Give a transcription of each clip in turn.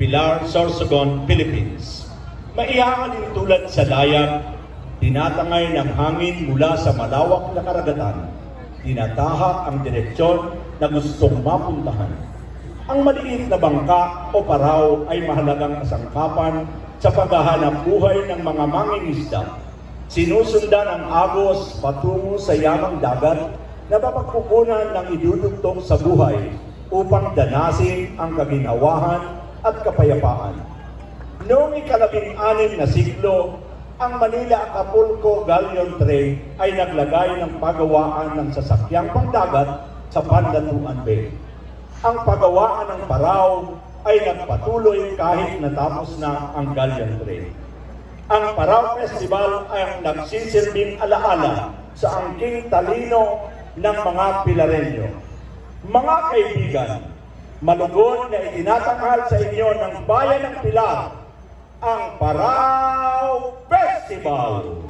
PILAR SORSOGON, Philippines. Maihahalin tulad sa layag, tinatangay ng hangin mula sa malawak na karagatan, tinatahak ang direksyon na gustong mapuntahan. Ang maliit na bangka o Parau ay mahalagang kasangkapan sa paghahanap buhay ng mga mangingisda. Sinusundan ang agos patungo sa yamang dagat na mapagkukunan ng idudugtong sa buhay upang danasin ang kaginhawahan at kapayapaan. Noong ika-16 na siglo, ang Manila-Acapulco Galleon Trade ay naglagay ng pagawaan ng sasakyang pangdagat sa Panlatuan Bay. Ang pagawaan ng Parau ay nagpatuloy kahit natapos na ang Galleon Trade. Ang Parau Festival ay ang nagsisilbing alaala sa angking talino ng mga Pilareño. Mga kaibigan, malugod na itinatanghal sa inyo ng Bayan ng Pilar, ang Parau Festival!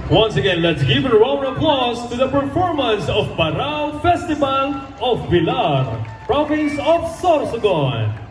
Once again, let's give a round of applause to the performance of Parau Festival of Pilar, Province of Sorsogon.